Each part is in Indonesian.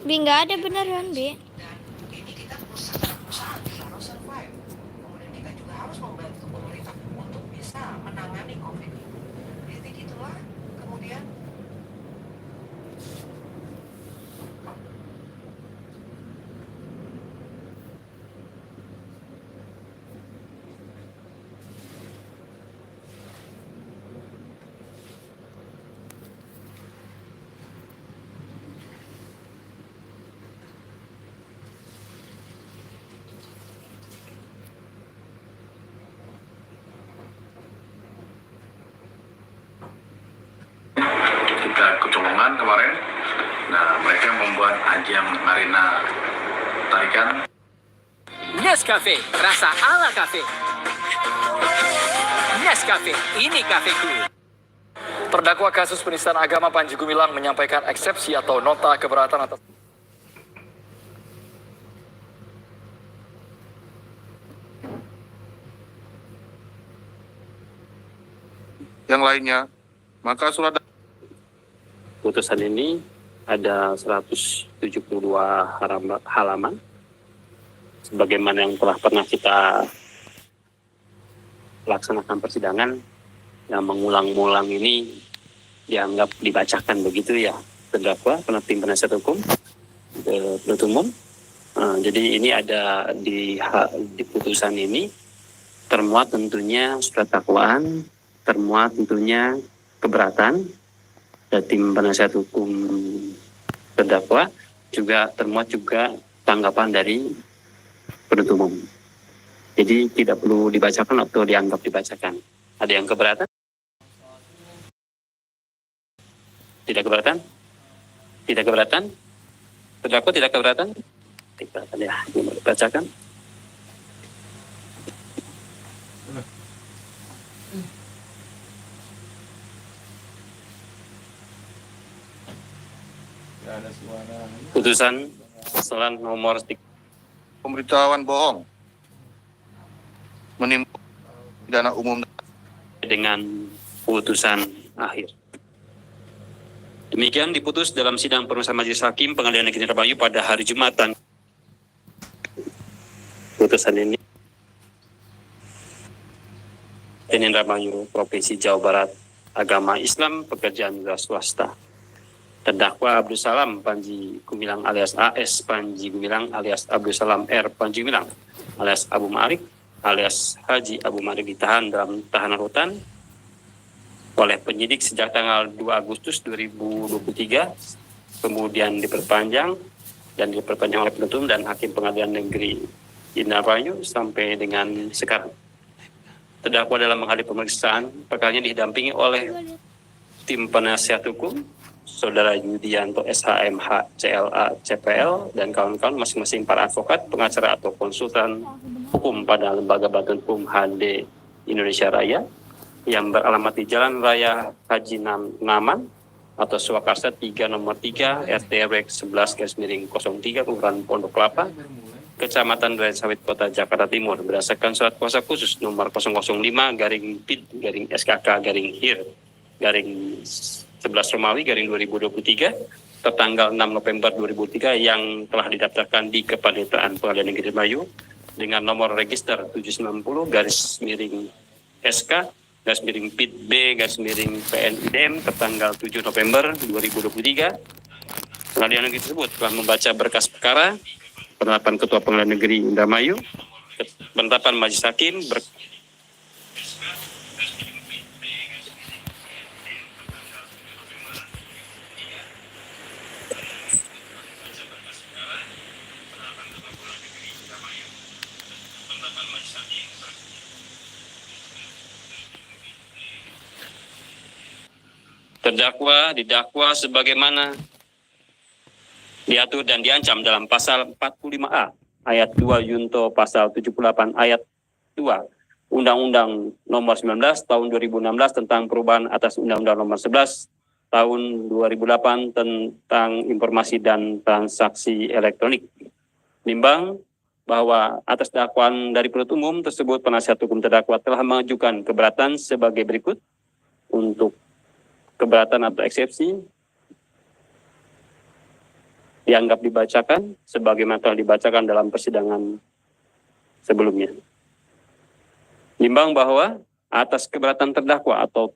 Bi, nggak ada beneran, Bi. Ini kita berusaha survive. Kemudian kita juga harus membantu pemerintah untuk bisa menangani COVID. Jadi itulah kemudian kita kecolongan kemarin. Nah, mereka membuat ajang arena tarikan. Nescafe, rasa ala kafe. Nescafe, ini kafeku. Terdakwa kasus penistaan agama Panji Gumilang menyampaikan eksepsi atau nota keberatan atas yang lainnya, maka surat putusan ini ada 172 halaman sebagaimana yang telah pernah kita laksanakan persidangan. Yang mengulang-ulang ini dianggap dibacakan begitu ya terdakwa, tim penasihat hukum, penuntut umum. Jadi ini ada di putusan ini termuat tentunya surat dakwaan, termuat tentunya keberatan dari tim penasihat hukum terdakwa, juga termuat juga tanggapan dari penuntut umum. Jadi tidak perlu dibacakan atau dianggap dibacakan. Ada yang keberatan? Tidak keberatan? Tidak keberatan? Terdakwa tidak keberatan? Tidak keberatan ya, dibacakan. Putusan setelah nomor pemberitahuan bohong menimbulkan pidana umum dengan putusan akhir. Demikian diputus dalam sidang perusahaan Majelis Hakim Pengadilan Negeri Indramayu pada hari Jumat. Putusan ini Indramayu, Provinsi Jawa Barat, agama Islam, pekerjaan swasta. Terdakwa Abdul Salam Panji Gumilang alias AS Panji Gumilang alias Abdul Salam R Panji Gumilang alias Abu Ma'arif alias Haji Abu Ma'arif ditahan dalam tahanan rutan oleh penyidik sejak tanggal 2 Agustus 2023, kemudian diperpanjang oleh penuntut dan Hakim Pengadilan Negeri Indramayu sampai dengan sekarang. Terdakwa dalam menghadapi pemeriksaan perkaranya didampingi oleh tim penasihat hukum, Saudara Yudianto SHMH CLA CPL dan kawan-kawan masing-masing para advokat, pengacara atau konsultan hukum pada Lembaga Bantuan Hukum HD Indonesia Raya yang beralamat di Jalan Raya Haji Naman atau Swakarsa 3 nomor 3 RT RW 11/03 Kelurahan Pondok Kelapa, Kecamatan Duren Sawit, Kota Jakarta Timur, berdasarkan surat kuasa khusus nomor 005/PID/SKK/HIR/11 Romawi/2023 tertanggal 6 November 2003 yang telah didaftarkan di Kepaniteraan Pengadilan Negeri Indramayu dengan nomor register 790-SK/PID-B/PNIDM tertanggal 7 November 2023. Pengadilan negeri tersebut telah membaca berkas perkara, penetapan Ketua Pengadilan Negeri Indramayu, penetapan Majelis Hakim, terdakwa didakwa sebagaimana diatur dan diancam dalam pasal 45A ayat 2 Yunto pasal 78 ayat 2 Undang-Undang Nomor 19 Tahun 2016 tentang perubahan atas Undang-Undang Nomor 11 Tahun 2008 tentang informasi dan transaksi elektronik. Nimbang bahwa atas dakwaan dari penuntut umum tersebut, penasihat hukum terdakwa telah mengajukan keberatan sebagai berikut. Untuk keberatan atau eksepsi, dianggap dibacakan sebagaimana telah dibacakan dalam persidangan sebelumnya. Nimbang bahwa atas keberatan terdakwa atau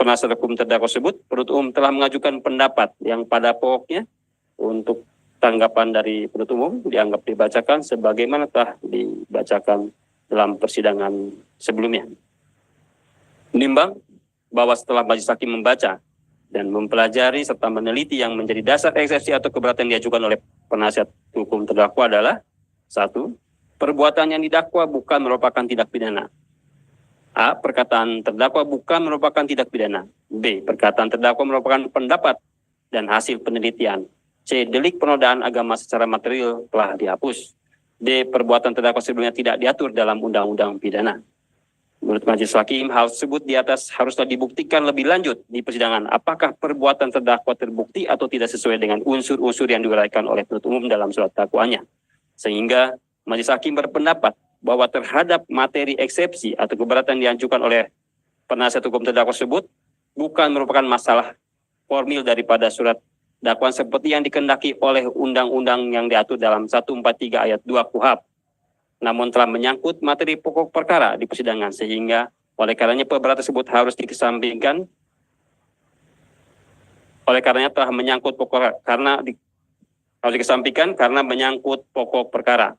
penasihat hukum terdakwa tersebut, penuntut umum telah mengajukan pendapat yang pada pokoknya untuk tanggapan dari penuntut umum dianggap dibacakan sebagaimana telah dibacakan dalam persidangan sebelumnya. Nimbang bahwa setelah majelis hakim membaca dan mempelajari serta meneliti yang menjadi dasar eksepsi atau keberatan yang diajukan oleh penasihat hukum terdakwa adalah: 1. Perbuatan yang didakwa bukan merupakan tindak pidana. A. Perkataan terdakwa bukan merupakan tindak pidana. B. Perkataan terdakwa merupakan pendapat dan hasil penelitian. C. Delik penodaan agama secara material telah dihapus. D. Perbuatan terdakwa sebelumnya tidak diatur dalam undang-undang pidana. Menurut majelis hakim, hal tersebut di atas haruslah dibuktikan lebih lanjut di persidangan apakah perbuatan terdakwa terbukti atau tidak sesuai dengan unsur-unsur yang diuraikan oleh penuntut umum dalam surat dakwaannya. Sehingga majelis hakim berpendapat bahwa terhadap materi eksepsi atau keberatan diajukan oleh penasihat hukum terdakwa tersebut bukan merupakan masalah formil daripada surat dakwaan seperti yang dikehendaki oleh undang-undang yang diatur dalam 143 ayat 2 KUHP, namun telah menyangkut materi pokok perkara di persidangan, sehingga oleh karenanya perbuatan tersebut harus dikesampingkan. Oleh karenanya telah menyangkut pokok harus dikesampingkan karena menyangkut pokok perkara.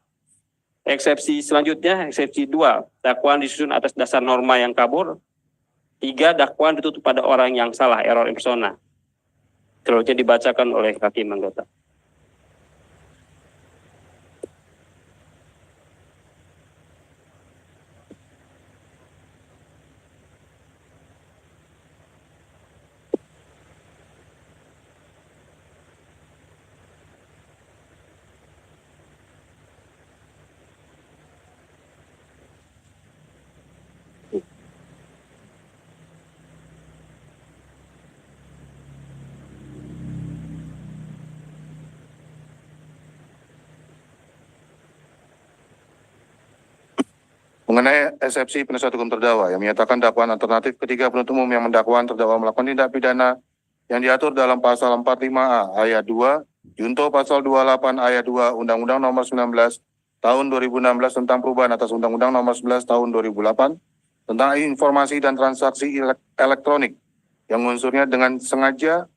Eksepsi selanjutnya, eksepsi 2, dakwaan disusun atas dasar norma yang kabur. 3, dakwaan ditutup pada orang yang salah, error in persona. Selanjutnya dibacakan oleh hakim anggota. Mengenai eksepsi penasihat hukum terdakwa yang menyatakan dakwaan alternatif ketiga penuntut umum yang mendakwa terdakwa melakukan tindak pidana yang diatur dalam pasal 45A ayat 2, junto pasal 28 ayat 2 Undang-Undang Nomor 19 Tahun 2016 tentang perubahan atas Undang-Undang Nomor 11 Tahun 2008 tentang informasi dan transaksi elektronik yang unsurnya dengan sengaja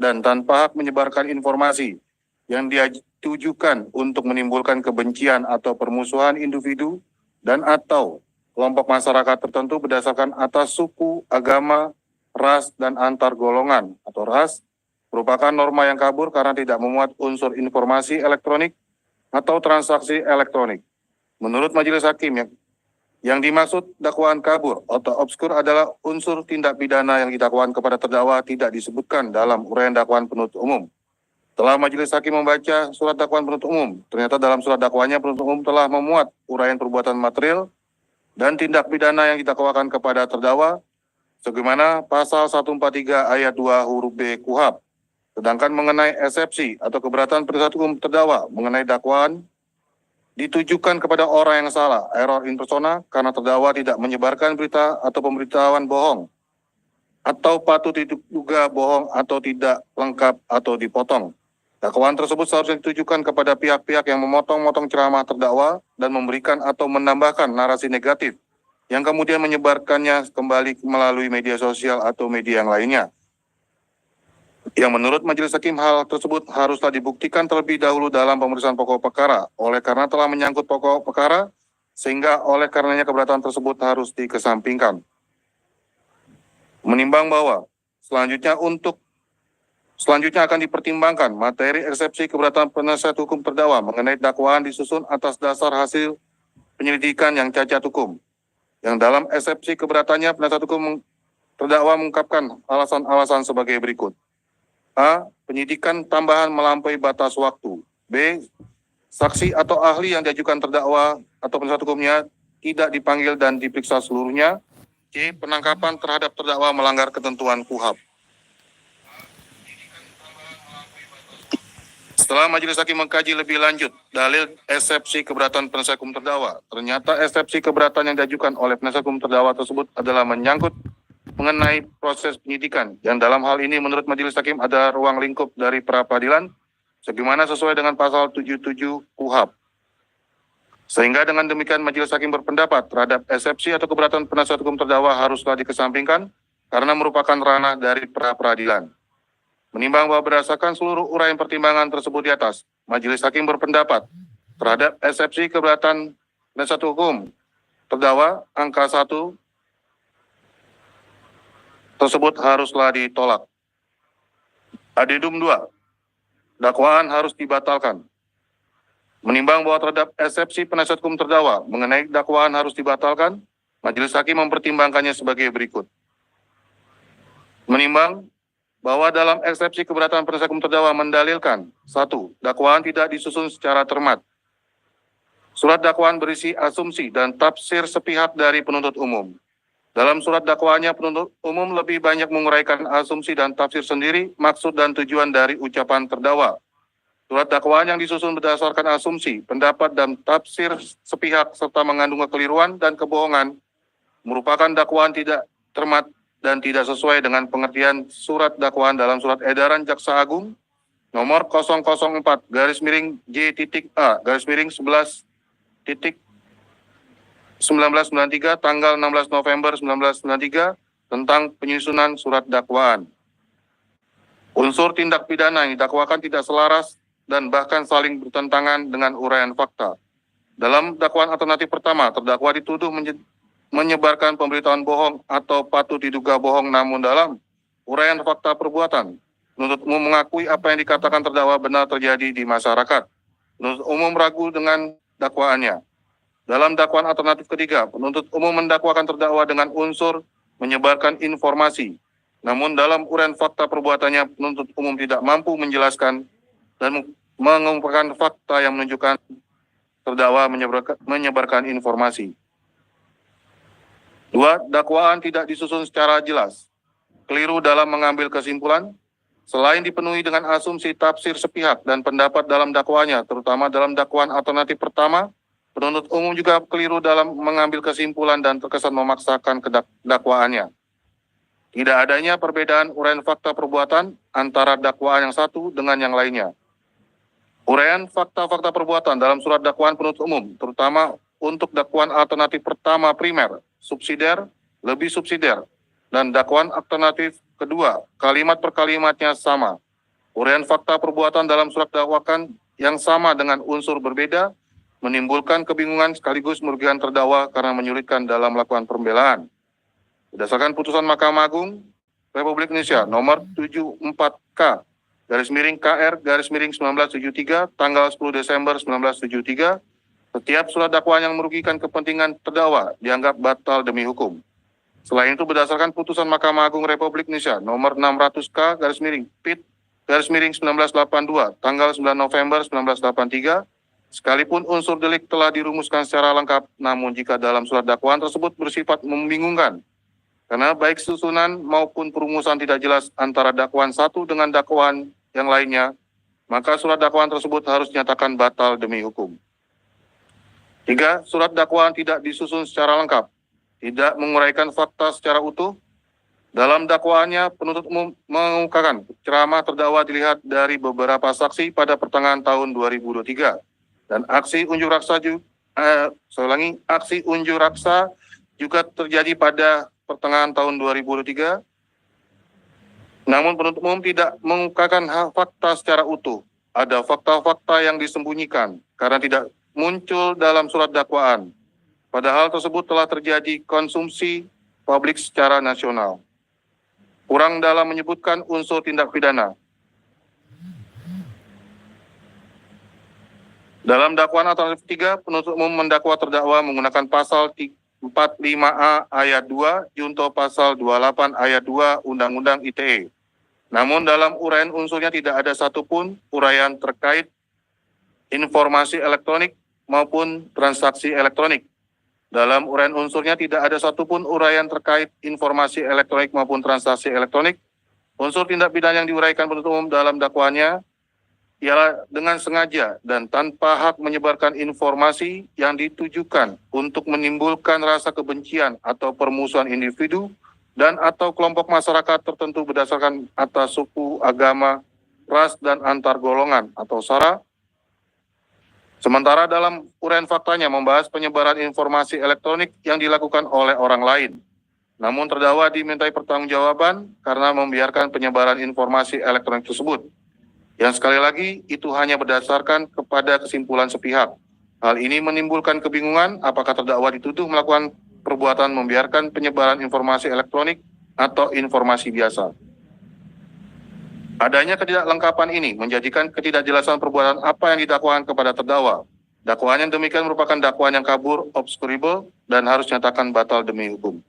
dan tanpa hak menyebarkan informasi yang ditujukan untuk menimbulkan kebencian atau permusuhan individu dan atau kelompok masyarakat tertentu berdasarkan atas suku, agama, ras, dan antar golongan atau ras, merupakan norma yang kabur karena tidak memuat unsur informasi elektronik atau transaksi elektronik. Menurut majelis hakim, yang dimaksud dakwaan kabur atau obskur adalah unsur tindak pidana yang didakwakan kepada terdakwa tidak disebutkan dalam uraian dakwaan penuntut umum. Setelah majelis hakim membaca surat dakwaan penuntut umum, ternyata dalam surat dakwaannya penuntut umum telah memuat uraian perbuatan material dan tindak pidana yang didakwakan kepada terdakwa sebagaimana pasal 143 ayat 2 huruf B KUHP. Sedangkan mengenai eksepsi atau keberatan penasihat hukum terdakwa mengenai dakwaan ditujukan kepada orang yang salah, error in persona, karena terdakwa tidak menyebarkan berita atau pemberitahuan bohong atau patut diduga bohong atau tidak lengkap atau dipotong. Dakwaan tersebut seharusnya ditujukan kepada pihak-pihak yang memotong-motong ceramah terdakwa dan memberikan atau menambahkan narasi negatif yang kemudian menyebarkannya kembali melalui media sosial atau media yang lainnya. Yang menurut majelis hakim hal tersebut haruslah dibuktikan terlebih dahulu dalam pemeriksaan pokok perkara. Oleh karena telah menyangkut pokok perkara, sehingga oleh karenanya keberatan tersebut harus dikesampingkan. Menimbang bahwa selanjutnya akan dipertimbangkan materi eksepsi keberatan penasihat hukum terdakwa mengenai dakwaan disusun atas dasar hasil penyelidikan yang cacat hukum. Yang dalam eksepsi keberatannya penasihat hukum terdakwa mengungkapkan alasan-alasan sebagai berikut. A. Penyidikan tambahan melampaui batas waktu. B. Saksi atau ahli yang diajukan terdakwa atau penasihat hukumnya tidak dipanggil dan diperiksa seluruhnya. C. Penangkapan terhadap terdakwa melanggar ketentuan KUHP. Setelah majelis hakim mengkaji lebih lanjut dalil eksepsi keberatan penasihat hukum terdakwa, ternyata eksepsi keberatan yang diajukan oleh penasihat hukum terdakwa tersebut adalah menyangkut mengenai proses penyidikan, yang dalam hal ini menurut majelis hakim ada ruang lingkup dari pra peradilan sebagaimana sesuai dengan pasal 77 KUHP. Sehingga dengan demikian majelis hakim berpendapat terhadap eksepsi atau keberatan penasihat hukum terdakwa haruslah dikesampingkan karena merupakan ranah dari pra-peradilan. Menimbang bahwa berdasarkan seluruh uraian pertimbangan tersebut di atas, majelis hakim berpendapat terhadap eksepsi keberatan penasihat hukum terdakwa angka 1 tersebut haruslah ditolak. Adendum 2, dakwaan harus dibatalkan. Menimbang bahwa terhadap eksepsi penasihat hukum terdakwa mengenai dakwaan harus dibatalkan, majelis hakim mempertimbangkannya sebagai berikut. Menimbang bahwa dalam eksepsi keberatan penasihat hukum terdakwa mendalilkan 1. Dakwaan tidak disusun secara cermat. Surat dakwaan berisi asumsi dan tafsir sepihak dari penuntut umum. Dalam surat dakwaannya, penuntut umum lebih banyak menguraikan asumsi dan tafsir sendiri, maksud dan tujuan dari ucapan terdakwa. Surat dakwaan yang disusun berdasarkan asumsi, pendapat, dan tafsir sepihak serta mengandung kekeliruan dan kebohongan merupakan dakwaan tidak cermat dan tidak sesuai dengan pengertian surat dakwaan dalam surat edaran Jaksa Agung nomor 004/A/11.1993 tanggal 16 November 1993 tentang penyusunan surat dakwaan. Unsur tindak pidana yang didakwakan tidak selaras dan bahkan saling bertentangan dengan uraian fakta. Dalam dakwaan alternatif pertama, terdakwa dituduh menyebarkan pemberitahuan bohong atau patut diduga bohong, namun dalam uraian fakta perbuatan, penuntut umum mengakui apa yang dikatakan terdakwa benar terjadi di masyarakat. Penuntut umum ragu dengan dakwaannya. Dalam dakwaan alternatif ketiga, penuntut umum mendakwakan terdakwa dengan unsur menyebarkan informasi. Namun dalam uraian fakta perbuatannya, penuntut umum tidak mampu menjelaskan dan mengungkapkan fakta yang menunjukkan terdakwa menyebarkan informasi. 2. Dakwaan tidak disusun secara jelas. Keliru dalam mengambil kesimpulan. Selain dipenuhi dengan asumsi tafsir sepihak dan pendapat dalam dakwaannya, terutama dalam dakwaan alternatif pertama, penuntut umum juga keliru dalam mengambil kesimpulan dan terkesan memaksakan dakwaannya. Tidak adanya perbedaan uraian fakta perbuatan antara dakwaan yang satu dengan yang lainnya. Uraian fakta-fakta perbuatan dalam surat dakwaan penuntut umum, terutama untuk dakwaan alternatif pertama primer, subsidiar, lebih subsidiar, dan dakwaan alternatif kedua, kalimat per kalimatnya sama. Uraian fakta perbuatan dalam surat dakwaan yang sama dengan unsur berbeda menimbulkan kebingungan sekaligus merugikan terdakwa karena menyulitkan dalam melakukan pembelaan. Berdasarkan putusan Mahkamah Agung Republik Indonesia nomor 74K/KR/1973 tanggal 10 Desember 1973, setiap surat dakwaan yang merugikan kepentingan terdakwa dianggap batal demi hukum. Selain itu, berdasarkan putusan Mahkamah Agung Republik Indonesia nomor 600K/PIT/1982 tanggal 9 November 1983, sekalipun unsur delik telah dirumuskan secara lengkap, namun jika dalam surat dakwaan tersebut bersifat membingungkan, karena baik susunan maupun perumusan tidak jelas antara dakwaan satu dengan dakwaan yang lainnya, maka surat dakwaan tersebut harus dinyatakan batal demi hukum. 3. Surat dakwaan tidak disusun secara lengkap, tidak menguraikan fakta secara utuh. Dalam dakwaannya, penuntut umum mengungkapkan ceramah terdakwa dilihat dari beberapa saksi pada pertengahan tahun 2023, dan aksi unjuk rasa juga terjadi pada pertengahan tahun 2023. Namun penuntut umum tidak mengungkapkan fakta secara utuh. Ada fakta-fakta yang disembunyikan karena tidak muncul dalam surat dakwaan. Padahal tersebut telah terjadi konsumsi publik secara nasional. Kurang dalam menyebutkan unsur tindak pidana. Dalam dakwaan alternatif 3, penuntut umum mendakwa terdakwa menggunakan pasal 45A ayat 2 junto pasal 28 ayat 2 Undang-Undang ITE. Namun dalam uraian unsurnya tidak ada satupun uraian terkait informasi elektronik maupun transaksi elektronik. Dalam uraian unsurnya tidak ada satupun uraian terkait informasi elektronik maupun transaksi elektronik. Unsur tindak pidana yang diuraikan penuntut umum dalam dakwaannya ialah dengan sengaja dan tanpa hak menyebarkan informasi yang ditujukan untuk menimbulkan rasa kebencian atau permusuhan individu dan atau kelompok masyarakat tertentu berdasarkan atas suku, agama, ras, dan antar golongan atau SARA. Sementara dalam uraian faktanya membahas penyebaran informasi elektronik yang dilakukan oleh orang lain. Namun terdakwa dimintai pertanggungjawaban karena membiarkan penyebaran informasi elektronik tersebut. Yang sekali lagi itu hanya berdasarkan kepada kesimpulan sepihak. Hal ini menimbulkan kebingungan apakah terdakwa dituduh melakukan perbuatan membiarkan penyebaran informasi elektronik atau informasi biasa. Adanya ketidaklengkapan ini menjadikan ketidakjelasan perbuatan apa yang didakwakan kepada terdakwa. Dakwaan yang demikian merupakan dakwaan yang kabur, obscurable, dan harus dinyatakan batal demi hukum.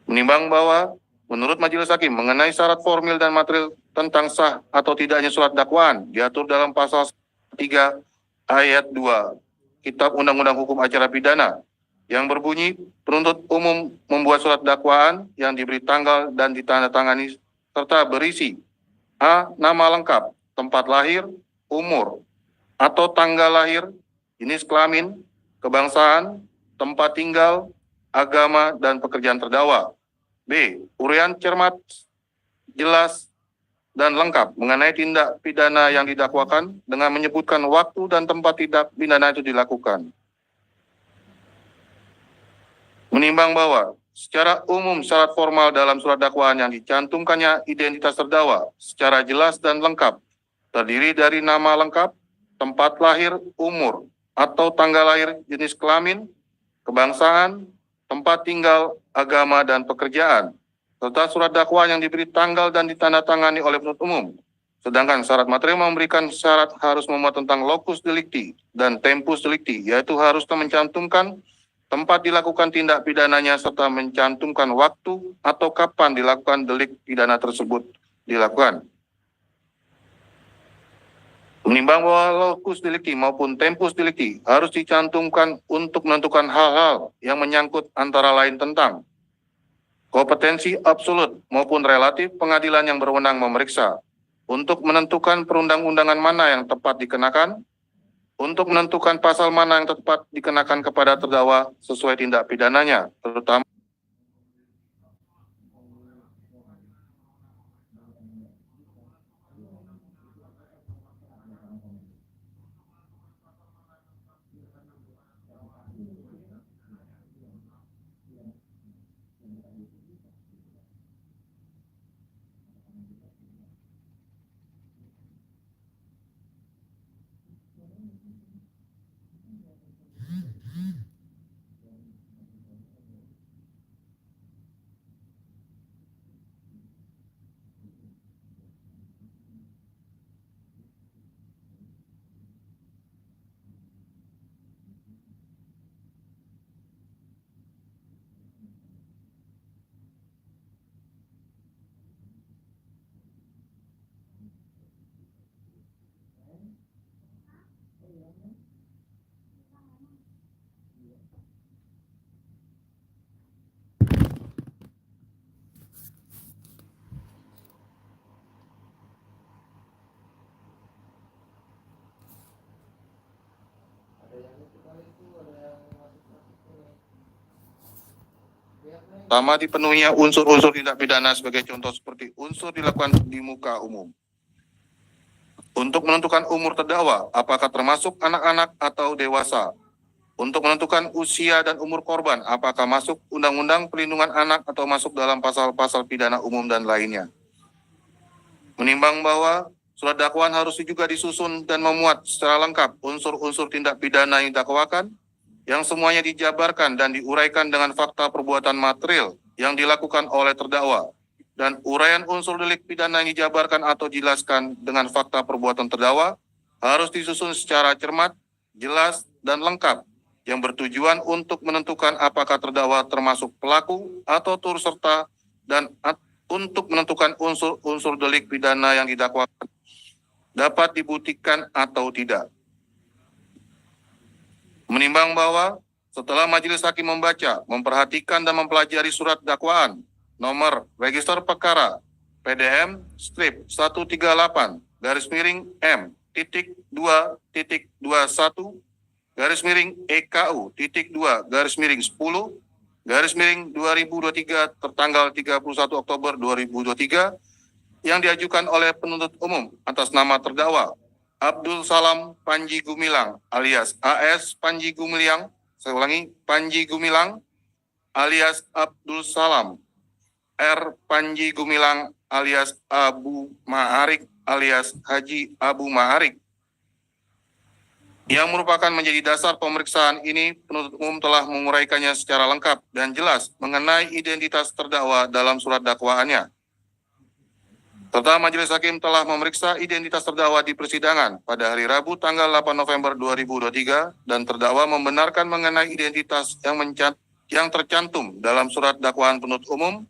Menimbang bahwa menurut Majelis Hakim mengenai syarat formil dan material tentang sah atau tidaknya surat dakwaan diatur dalam pasal 3 ayat 2 Kitab Undang-Undang Hukum Acara Pidana yang berbunyi penuntut umum membuat surat dakwaan yang diberi tanggal dan ditandatangani serta berisi A. Nama lengkap, tempat lahir, umur, atau tanggal lahir, jenis kelamin, kebangsaan, tempat tinggal, agama, dan pekerjaan terdakwa. B. Uraian cermat, jelas, dan lengkap mengenai tindak pidana yang didakwakan dengan menyebutkan waktu dan tempat tindak pidana itu dilakukan. Menimbang bahwa secara umum syarat formal dalam surat dakwaan yang dicantumkannya identitas terdakwa secara jelas dan lengkap terdiri dari nama lengkap, tempat lahir, umur, atau tanggal lahir, jenis kelamin, kebangsaan, tempat tinggal, agama, dan pekerjaan, serta surat dakwaan yang diberi tanggal dan ditandatangani oleh penuntut umum. Sedangkan syarat material memberikan syarat harus memuat tentang locus delicti dan tempus delicti, yaitu harus mencantumkan tempat dilakukan tindak pidananya serta mencantumkan waktu atau kapan dilakukan delik pidana tersebut dilakukan. Menimbang bahwa locus delicti maupun tempus delicti harus dicantumkan untuk menentukan hal-hal yang menyangkut antara lain tentang kompetensi absolut maupun relatif pengadilan yang berwenang memeriksa, untuk menentukan perundang-undangan mana yang tepat dikenakan, untuk menentukan pasal mana yang tepat dikenakan kepada terdakwa sesuai tindak pidananya, terutama dipenuhinya unsur-unsur tindak pidana sebagai contoh seperti unsur dilakukan di muka umum. Untuk menentukan umur terdakwa, apakah termasuk anak-anak atau dewasa. Untuk menentukan usia dan umur korban, apakah masuk Undang-Undang Perlindungan Anak atau masuk dalam pasal-pasal pidana umum dan lainnya. Menimbang bahwa surat dakwaan harus juga disusun dan memuat secara lengkap unsur-unsur tindak pidana yang didakwakan, yang semuanya dijabarkan dan diuraikan dengan fakta perbuatan material yang dilakukan oleh terdakwa, dan uraian unsur delik pidana yang dijabarkan atau dijelaskan dengan fakta perbuatan terdakwa harus disusun secara cermat, jelas, dan lengkap, yang bertujuan untuk menentukan apakah terdakwa termasuk pelaku atau turut serta, dan untuk menentukan unsur-unsur delik pidana yang didakwakan dapat dibuktikan atau tidak. Menimbang bahwa setelah Majelis Hakim membaca, memperhatikan, dan mempelajari surat dakwaan nomor register perkara PDM strip 138 M.2.21 EKU .2/10 2023 tertanggal 31 Oktober 2023 yang diajukan oleh penuntut umum atas nama terdakwa Abdul Salam Panji Gumilang alias AS Panji Gumilang, saya ulangi, Panji Gumilang alias Abdul Salam, R. Panji Gumilang alias Abu Ma'arik alias Haji Abu Ma'arik. Yang merupakan menjadi dasar pemeriksaan ini, penuntut umum telah menguraikannya secara lengkap dan jelas mengenai identitas terdakwa dalam surat dakwaannya. Serta Majelis Hakim telah memeriksa identitas terdakwa di persidangan pada hari Rabu tanggal 8 November 2023 dan terdakwa membenarkan mengenai identitas yang tercantum dalam surat dakwaan penuntut umum,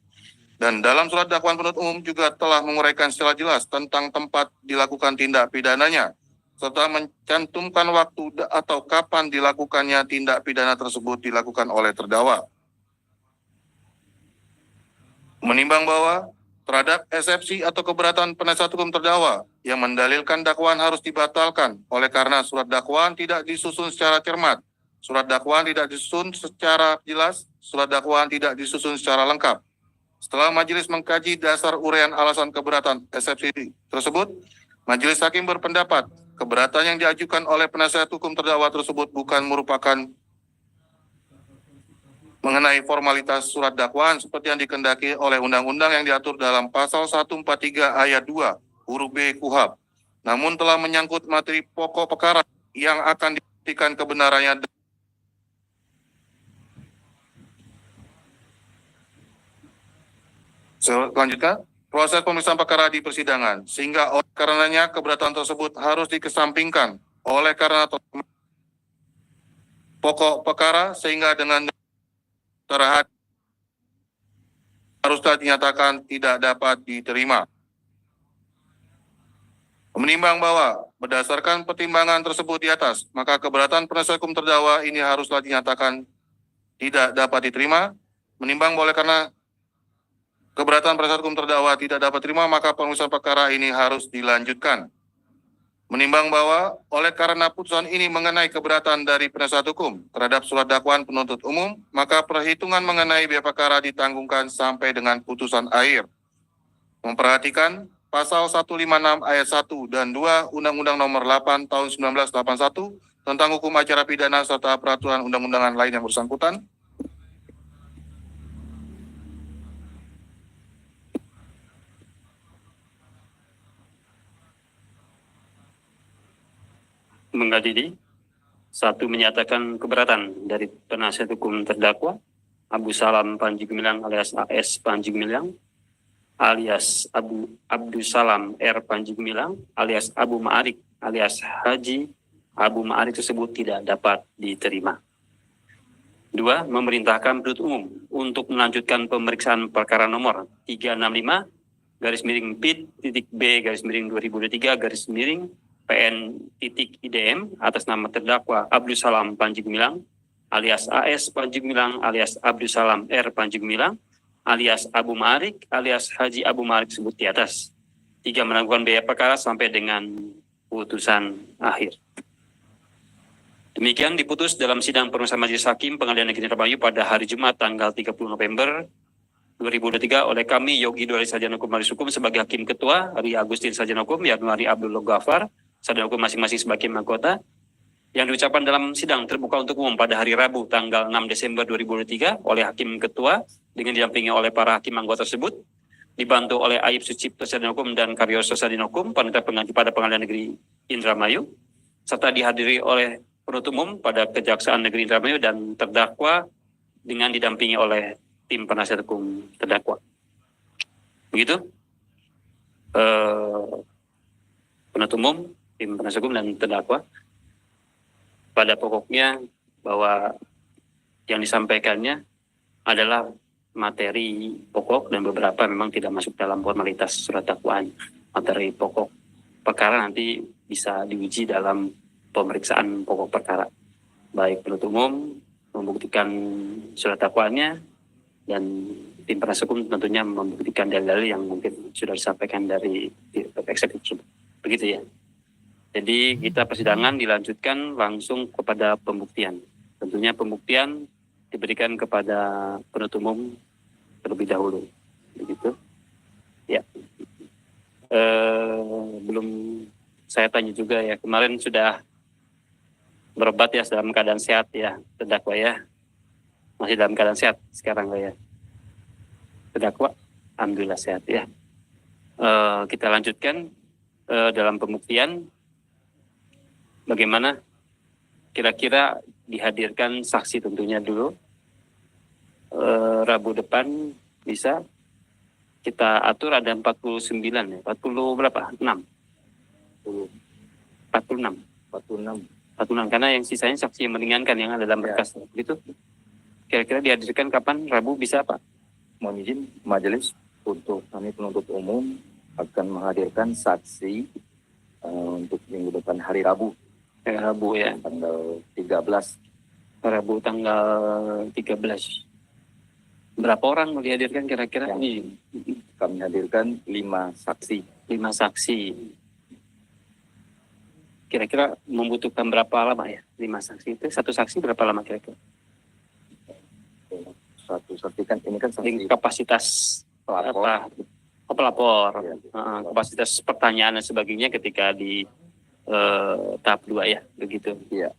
dan dalam surat dakwaan penuntut umum juga telah menguraikan secara jelas tentang tempat dilakukan tindak pidananya, serta mencantumkan waktu atau kapan dilakukannya tindak pidana tersebut dilakukan oleh terdakwa. Menimbang bahwa terhadap eksepsi atau keberatan penasihat hukum terdakwa yang mendalilkan dakwaan harus dibatalkan oleh karena surat dakwaan tidak disusun secara cermat, surat dakwaan tidak disusun secara jelas, surat dakwaan tidak disusun secara lengkap. Setelah majelis mengkaji dasar uraian alasan keberatan eksepsi tersebut, majelis hakim berpendapat keberatan yang diajukan oleh penasihat hukum terdakwa tersebut bukan merupakan mengenai formalitas surat dakwaan seperti yang dikehendaki oleh undang-undang yang diatur dalam pasal 143 ayat 2 huruf B KUHP, namun telah menyangkut materi pokok perkara yang akan dibuktikan kebenarannya. Selanjutnya, proses pemeriksaan perkara di persidangan, sehingga oleh karenanya keberatan tersebut harus dikesampingkan oleh karena pokok perkara, sehingga dengan terhadap haruslah dinyatakan tidak dapat diterima. Menimbang bahwa berdasarkan pertimbangan tersebut di atas, maka keberatan penasihat hukum terdakwa ini haruslah dinyatakan tidak dapat diterima. Menimbang boleh karena keberatan penasihat hukum terdakwa tidak dapat diterima, maka pemeriksaan perkara ini harus dilanjutkan. Menimbang bahwa oleh karena putusan ini mengenai keberatan dari penasihat hukum terhadap surat dakwaan penuntut umum, maka perhitungan mengenai biaya perkara ditanggungkan sampai dengan putusan akhir. Memperhatikan pasal 156 ayat 1 dan 2 Undang-Undang Nomor 8 Tahun 1981 tentang hukum acara pidana serta peraturan undang-undangan lain yang bersangkutan. Mengadili, satu, menyatakan keberatan dari penasihat hukum terdakwa Abu Salam Panji Gumilang alias AS Panji Gumilang alias Abdul Salam R Panji Gumilang alias Abu Ma'arik alias Haji Abu Ma'arik tersebut tidak dapat diterima. Dua, memerintahkan penuntut umum untuk melanjutkan pemeriksaan perkara nomor 365 /B/2023 PN.IDM atas nama terdakwa Abdul Salam Panji Gumilang alias AS Panji Gumilang alias Abdul Salam R Panji Gumilang alias Abu Ma'arik alias Haji Abu Ma'arik sebut di atas. Tiga, menangguhkan biaya perkara sampai dengan putusan akhir. Demikian diputus dalam sidang pemeriksaan Majelis Hakim Pengadilan Negeri Indramayu pada hari Jumat tanggal 30 November 2023 oleh kami Yogi Dwari Sarjana Hukum Majelis Hukum sebagai Hakim Ketua, Ari Agustin Sarjana Hukum, Yanuari Abdul Ghafar Sarjana Hukum masing-masing sebagai anggota, yang diucapkan dalam sidang terbuka untuk umum pada hari Rabu tanggal 6 Desember 2023 oleh Hakim Ketua dengan didampingi oleh para hakim anggota tersebut, dibantu oleh Aib Sucipto Sarjana Hukum dan Karyoso Sarjana Hukum Panitia Pengganti pada Pengadilan Negeri Indramayu, serta dihadiri oleh penuntut umum pada Kejaksaan Negeri Indramayu dan terdakwa dengan didampingi oleh tim penasihat hukum terdakwa. Begitu penuntut umum, tim penasihat hukum dan terdakwa. Pada pokoknya bahwa yang disampaikannya adalah materi pokok dan beberapa memang tidak masuk dalam formalitas surat dakwaan. Materi pokok perkara nanti bisa diuji dalam pemeriksaan pokok perkara. Baik penuntut umum membuktikan surat dakwaannya dan tim penasihat hukum tentunya membuktikan dalil-dalil yang mungkin sudah disampaikan dari eksekutif. Begitu ya. Jadi kita persidangan dilanjutkan langsung kepada pembuktian. Tentunya pembuktian diberikan kepada penuntut umum terlebih dahulu. Begitu. Ya. belum saya tanya juga ya, kemarin sudah berobat ya dalam keadaan sehat ya terdakwa ya, masih dalam keadaan sehat sekarang ya terdakwa, alhamdulillah sehat ya. Kita lanjutkan dalam pembuktian, bagaimana kira-kira dihadirkan saksi tentunya dulu. Rabu depan bisa kita atur ada 49 ya, 40 berapa? 6. 46 karena yang sisanya saksi yang meringankan yang ada dalam berkas itu. Kira-kira dihadirkan kapan? Rabu bisa Pak? Mohon izin majelis untuk kami penuntut umum akan menghadirkan saksi untuk minggu depan hari Rabu. Rabu ya. Tanggal 13. Rabu tanggal 13. Berapa orang mau dihadirkan kira-kira? Ya. Kami hadirkan 5 saksi. 5 saksi. Kira-kira membutuhkan berapa lama ya? 5 saksi itu, satu saksi berapa lama kira-kira? Satu saksi kan ini kan saksi Kapasitas pelapor. Pelapor. Ya. Kapasitas pertanyaan dan sebagainya ketika di tahap 2 ya, begitu. Iya.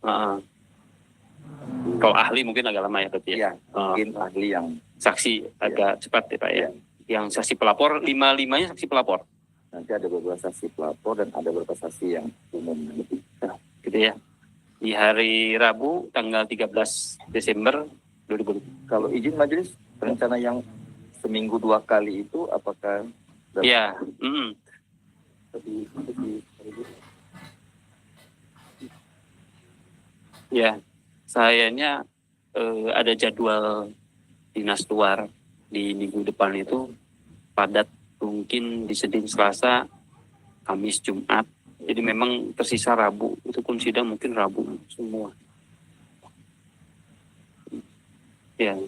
Kalau ahli mungkin agak lama ya berarti ya. Iya, mungkin ahli yang Saksi agak cepat ya Pak ya. Yang saksi pelapor, 5-5-nya saksi pelapor. nanti ada beberapa saksi pelapor dan ada beberapa saksi yang umum nanti. Gitu ya. Di hari Rabu tanggal 13 Desember 2020. Kalau izin majelis, rencana yang seminggu 2 kali itu apakah Iya. Ya, sayanya ada jadwal dinas luar di minggu depan itu padat, mungkin di Senin, Selasa, Kamis, Jumat. Jadi memang tersisa Rabu, itu pun sidang mungkin Rabu semua. Ya,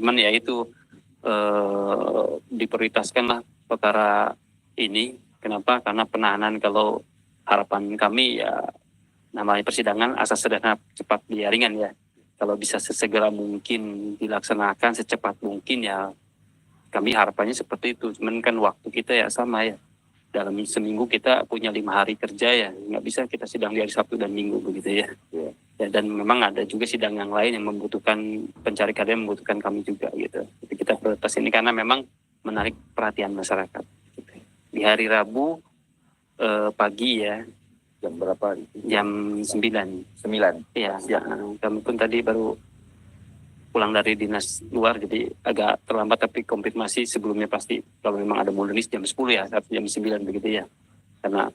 cuman ya itu diprioritaskanlah perkara ini. Kenapa? Karena penahanan, kalau harapan kami ya namanya persidangan asas sederhana cepat biar ringan ya. Kalau bisa sesegera mungkin dilaksanakan secepat mungkin ya kami harapannya seperti itu. Cuman kan waktu kita ya sama ya. Dalam seminggu kita punya 5 hari kerja ya. Nggak bisa kita sidang di hari Sabtu dan Minggu begitu ya. Ya, dan memang ada juga sidang yang lain yang membutuhkan pencari keadilan, membutuhkan kami juga gitu. Jadi kita prioritas ini karena memang menarik perhatian masyarakat. Gitu. Di hari Rabu pagi ya. jam berapa? Jam 9. 9. Iya, kami pun tadi baru pulang dari dinas luar, jadi agak terlambat, tapi konfirmasi sebelumnya pasti kalau memang ada modernis jam 10 ya, atau jam 9 begitu ya. Karena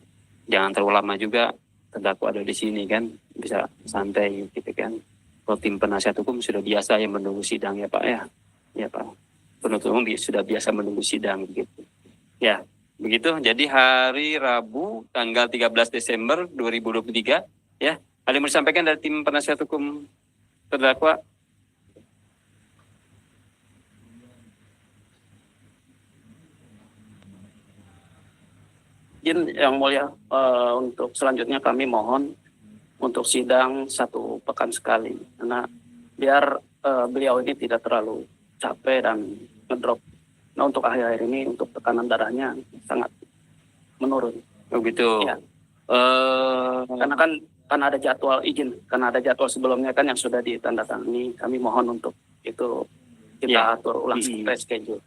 jangan terlalu lama juga, terdakwa ada di sini kan, bisa santai gitu kan. Kalau tim penasihat hukum sudah biasa yang menunggu sidang ya Pak ya. Ya Pak, penuntut umum sudah biasa menunggu sidang gitu. Ya, begitu. Jadi hari Rabu tanggal 13 Desember 2023 ya. Ada yang mau disampaikan dari tim penasihat hukum terdakwa? Izin yang mulia, untuk selanjutnya kami mohon untuk sidang 1 pekan sekali, karena biar beliau ini tidak terlalu capek dan ngedrop. Nah, untuk akhir-akhir ini untuk tekanan darahnya sangat menurun. Begitu. Ya. Karena kan ada jadwal izin, karena ada jadwal sebelumnya kan yang sudah ditandatangani. Kami mohon untuk itu kita atur ulang schedule.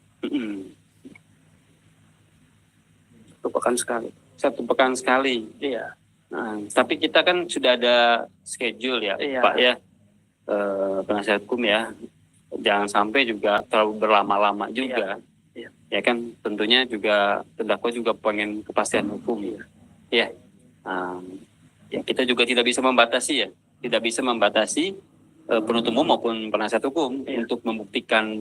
1 pekan sekali. 1 pekan sekali. Iya. Nah, tapi kita kan sudah ada schedule ya, Iya. Pak ya. Penasihat hukum ya. Jangan sampai juga terlalu berlama-lama juga. Iya. Ya kan, tentunya juga terdakwa juga pengen kepastian hukum ya. Ya. Ya kita juga tidak bisa membatasi ya. Tidak bisa membatasi penuntut umum maupun penasihat hukum untuk membuktikan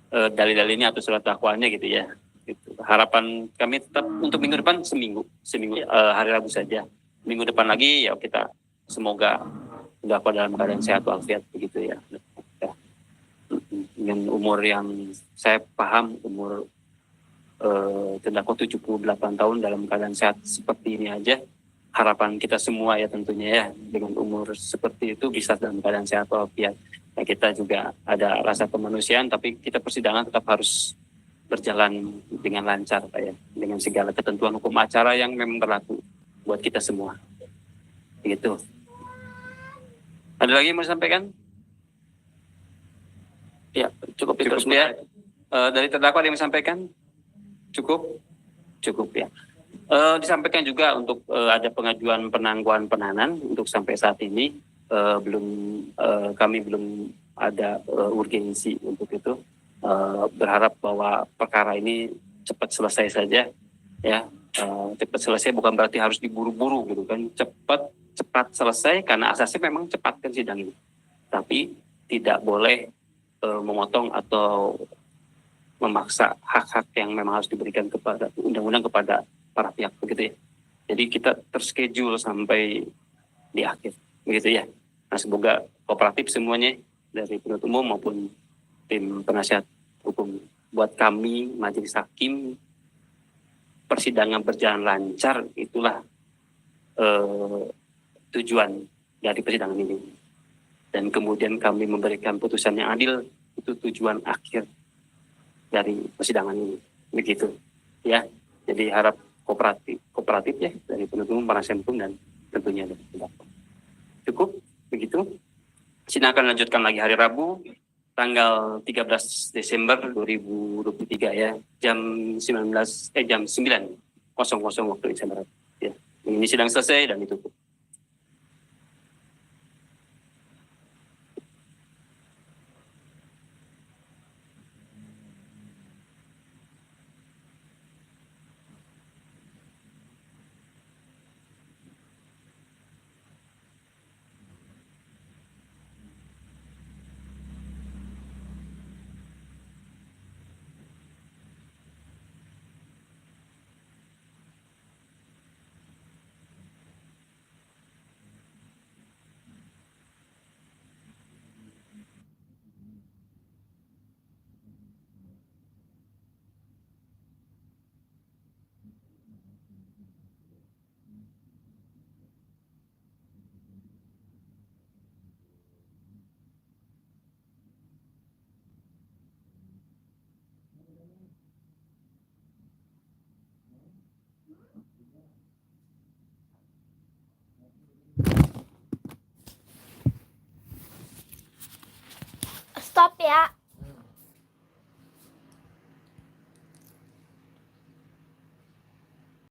dalil-dalilnya atau surat dakwaannya gitu ya. Gitu. Harapan kami tetap untuk minggu depan seminggu hari Rabu saja. Minggu depan lagi ya kita semoga terdakwa dalam keadaan sehat walafiat begitu ya. Dengan umur yang saya paham, umur terdakwa 78 tahun dalam keadaan sehat seperti ini aja, harapan kita semua ya tentunya ya, dengan umur seperti itu bisa dalam keadaan sehat walafiat. Ya, kita juga ada rasa kemanusiaan, tapi kita persidangan tetap harus berjalan dengan lancar Pak ya, dengan segala ketentuan hukum acara yang memang berlaku buat kita semua. Begitu. Ada lagi yang mau disampaikan? Ya, cukup itu Cukup. ya. Dari terdakwa ada yang disampaikan? Cukup? Cukup ya. Disampaikan juga untuk ada pengajuan penangguhan penahanan untuk sampai saat ini kami belum ada urgensi untuk itu. Berharap bahwa perkara ini cepat selesai saja ya. Cepat selesai bukan berarti harus diburu-buru gitu kan. Cepat selesai karena asasnya memang cepat kan sidang ini. Tapi tidak boleh memotong atau memaksa hak-hak yang memang harus diberikan kepada undang-undang kepada para pihak begitu ya. Jadi kita terschedule sampai di akhir begitu ya. Nah, semoga kooperatif semuanya dari penuntut umum maupun tim penasihat hukum. Buat kami majelis hakim persidangan berjalan lancar, itulah tujuan dari persidangan ini. Dan kemudian kami memberikan putusan yang adil, itu tujuan akhir dari persidangan ini. Begitu ya. Jadi harap kooperatif ya dari penuntut umum, penasihat hukum, dan tentunya dari terdakwa. Cukup begitu. Sidang akan lanjutkan lagi hari Rabu tanggal 13 Desember 2023 ya, jam 9 waktu Indonesia Barat ya. Ini sidang selesai dan ditutup. Stop ya.